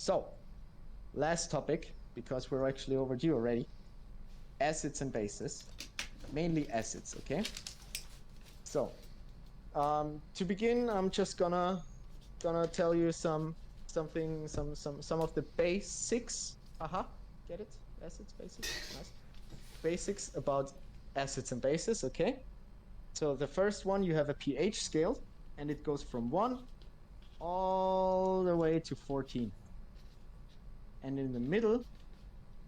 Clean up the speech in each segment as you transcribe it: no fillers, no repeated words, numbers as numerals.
So, last topic, because we're actually overdue already. Acids and bases, mainly acids, okay? So, to begin, I'm just gonna tell you some of the basics. Aha, get it? Acids, basics, nice. Basics about acids and bases, okay? So the first one, you have a pH scale, and it goes from 1 all the way to 14. And in the middle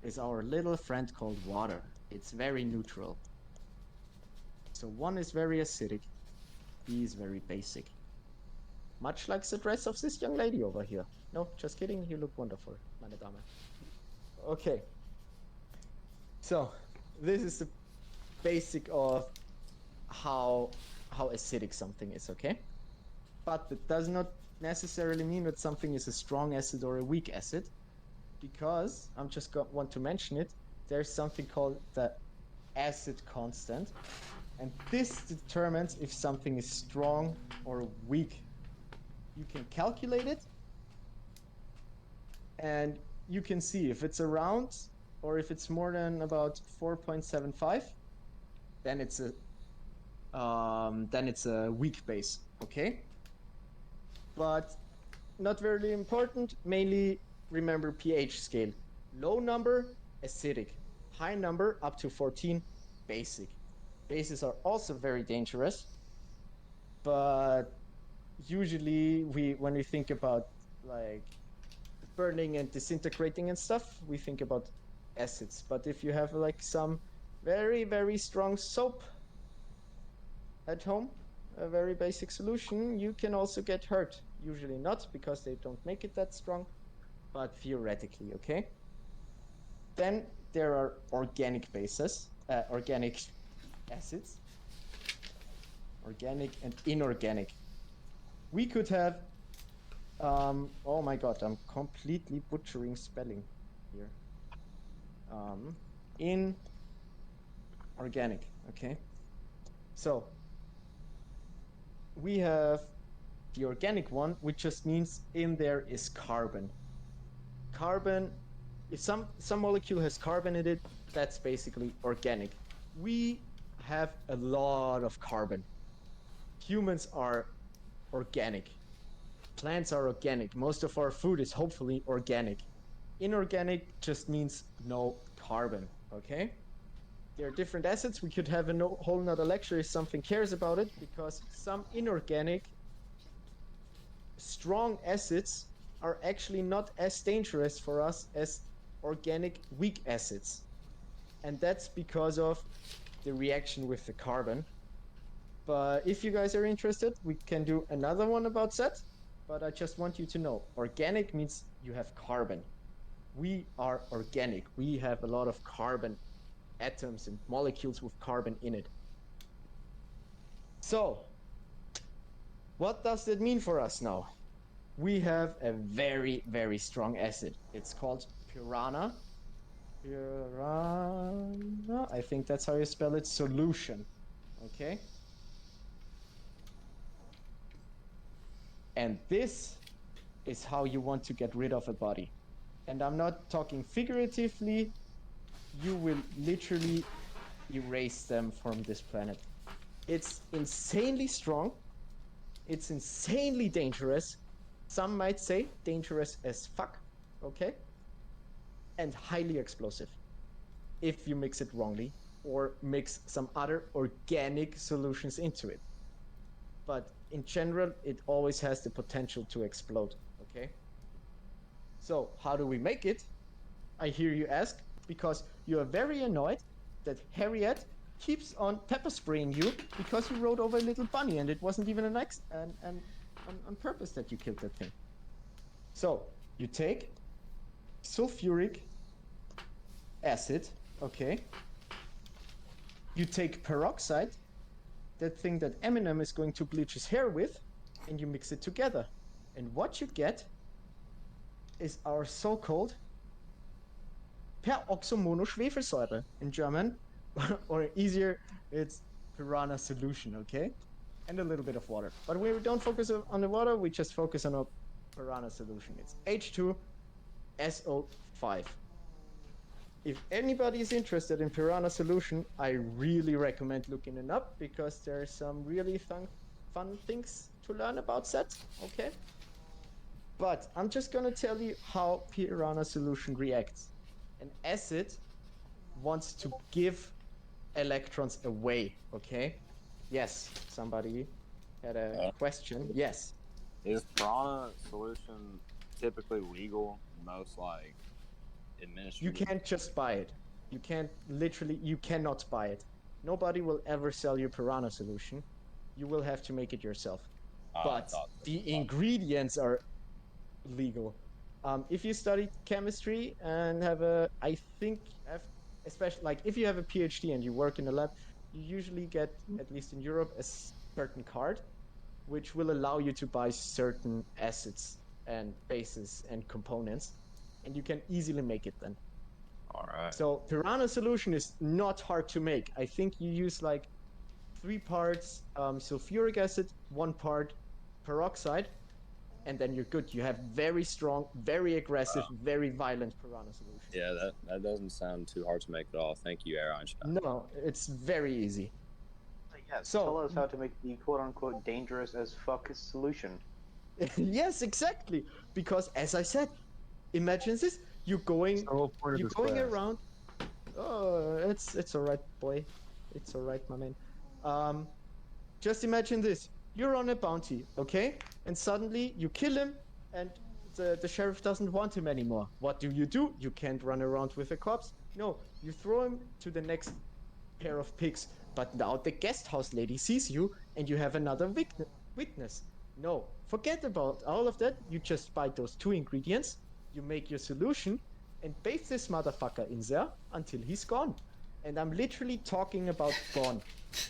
is our little friend called water. It's very neutral. So 1 is very acidic, B is very basic. Much like the dress of this young lady over here. No, just kidding, you look wonderful, meine Dame. Okay. So, this is the basic of how acidic something is, okay? But it does not necessarily mean that something is a strong acid or a weak acid, because I'm just want to mention it. There's something called the acid constant, and this determines if something is strong or weak. You can calculate it, and you can see if it's around or if it's more than about 4.75, then it's a weak base, okay? But not very important. Mainly remember pH scale. Low number, acidic. High number, up to 14, basic. Bases are also very dangerous, but usually when we think about like burning and disintegrating and stuff, we think about acids. But if you have like some very, very strong soap at home, a very basic solution, you can also get hurt. Usually not, because they don't make it that strong, but theoretically, okay? Then there are organic bases, organic acids, organic and inorganic. We could have, oh my god, I'm completely butchering spelling here. Inorganic, okay? So, we have the organic one, which just means in there is carbon. Carbon, if some molecule has carbon in it, that's basically organic. We have a lot of carbon. Humans are organic. Plants are organic. Most of our food is hopefully organic. Inorganic just means no carbon, okay? There are different acids. We could have a whole nother lecture if something cares about it, because some inorganic strong acids are actually not as dangerous for us as organic weak acids. And that's because of the reaction with the carbon. But if you guys are interested, we can do another one about that. But I just want you to know, organic means you have carbon. We are organic. We have a lot of carbon atoms and molecules with carbon in it. So, what does that mean for us now? We have a very, very strong acid. It's called piranha. Piranha, I think that's how you spell it, solution. Okay? And this is how you want to get rid of a body. And I'm not talking figuratively. You will literally erase them from this planet. It's insanely strong. It's insanely dangerous. Some might say dangerous as fuck, okay? And highly explosive if you mix it wrongly or mix some other organic solutions into it. But in general, it always has the potential to explode, okay? So how do we make it? I hear you ask, because you are very annoyed that Harriet keeps on pepper spraying you because you rode over a little bunny and it wasn't even on purpose that you killed that thing. So you take sulfuric acid, okay? You take peroxide, that thing that Eminem is going to bleach his hair with, and you mix it together. And what you get is our so-called peroxomonoschwefelsäure in German, or easier, it's piranha solution, okay? And a little bit of water. But we don't focus on the water, we just focus on a piranha solution. It's H2 SO5. If anybody is interested in Piranha solution, I really recommend looking it up because there are some really fun things to learn about that, okay? But I'm just gonna tell you how Piranha solution reacts. An acid wants to give electrons away, okay? Yes, somebody had a question. Yes. Is piranha solution typically legal in most like You administrative? can't just buy it. You cannot buy it. Nobody will ever sell you Piranha solution. You will have to make it yourself. I But thought so. the ingredients are legal. If you study chemistry and I think, especially like if you have a PhD and you work in a lab, you usually get, at least in Europe, a certain card, which will allow you to buy certain acids and bases and components, and you can easily make it then. All right. So Piranha solution is not hard to make. I think you use like 3 parts sulfuric acid, 1 part peroxide, and then you're good. You have very strong, very aggressive, very violent Piranha solution. Yeah, that doesn't sound too hard to make at all. Thank you, Albert Einstein. No, it's very easy. Yes, So- tell us how to make the quote-unquote dangerous as fuck solution. Yes, exactly. Because as I said, imagine this: you're going around. Oh, it's all right, boy. It's all right, my man. Just imagine this: you're on a bounty, okay? And suddenly you kill him, and the sheriff doesn't want him anymore. What do? You can't run around with a corpse. No, you throw him to the next pair of pigs. But now the guest house lady sees you, and you have another witness. No, forget about all of that. You just buy those 2 ingredients, you make your solution, and bathe this motherfucker in there until he's gone. And I'm literally talking about gone,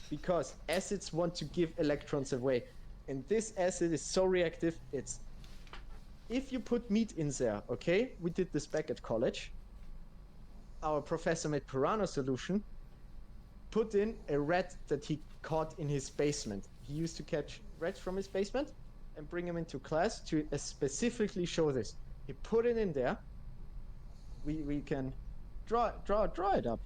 because acids want to give electrons away. And this acid is so reactive, if you put meat in there, okay? We did this back at college. Our professor made Piranha solution, put in a rat that he caught in his basement. He used to catch rats from his basement and bring them into class to specifically show this. He put it in there. We can draw it up,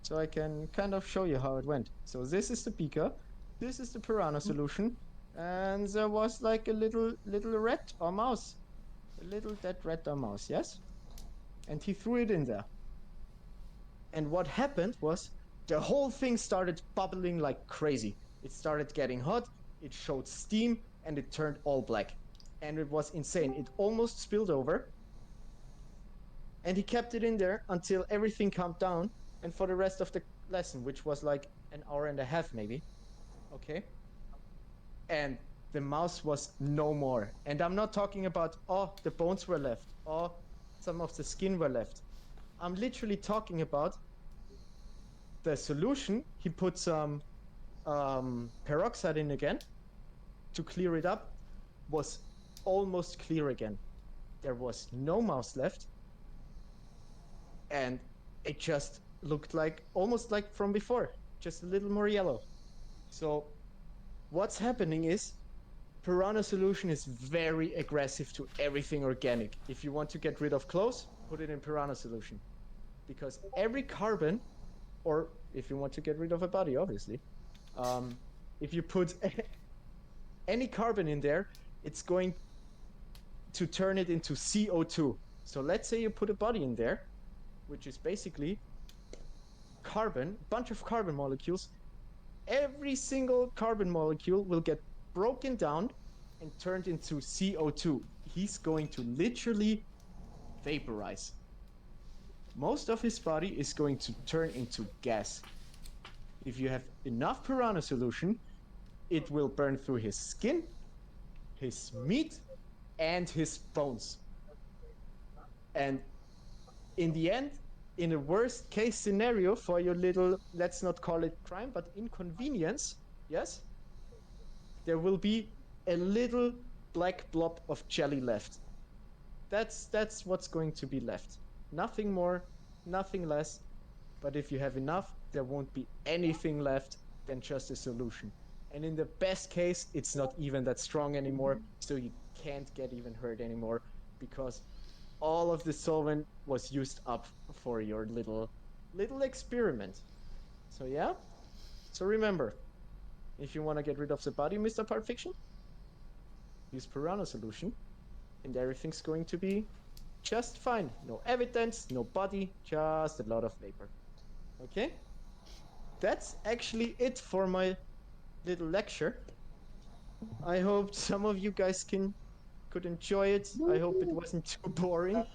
so I can kind of show you how it went. So this is the beaker, this is the Piranha solution, and there was like a little rat or mouse, a little dead rat or mouse, yes? And he threw it in there. And what happened was, the whole thing started bubbling like crazy. It started getting hot, it showed steam, and it turned all black. And it was insane. It almost spilled over. And he kept it in there until everything calmed down, and for the rest of the lesson, which was like an hour and a half maybe. Okay? And the mouse was no more. And I'm not talking about, oh, the bones were left, or some of the skin were left. I'm literally talking about the solution. He put some peroxide in again to clear it up, was almost clear again. There was no mouse left, and it just looked like almost like from before, just a little more yellow. So what's happening is Piranha solution is very aggressive to everything organic. If you want to get rid of clothes, put it in Piranha solution, because every carbon, or if you want to get rid of a body, obviously, if you put any carbon in there, it's going to turn it into CO2. So let's say you put a body in there, which is basically carbon, a bunch of carbon molecules. Every single carbon molecule will get broken down and turned into CO2. He's going to literally vaporize. Most of his body is going to turn into gas. If you have enough Piranha solution, it will burn through his skin, his meat, and his bones. And in the end, in a worst case scenario for your little, let's not call it crime, but inconvenience, yes, there will be a little black blob of jelly left. That's what's going to be left. Nothing more, nothing less. But if you have enough, there won't be anything left than just a solution. And in the best case, it's not even that strong anymore, so you can't get even hurt anymore, because all of the solvent was used up for your little experiment. So yeah. So remember, if you want to get rid of the body, Mr. Pulp Fiction, use piranha solution, and everything's going to be just fine. No evidence, no body, just a lot of vapor. Okay? That's actually it for my little lecture. I hope some of you guys could enjoy it. I hope it wasn't too boring.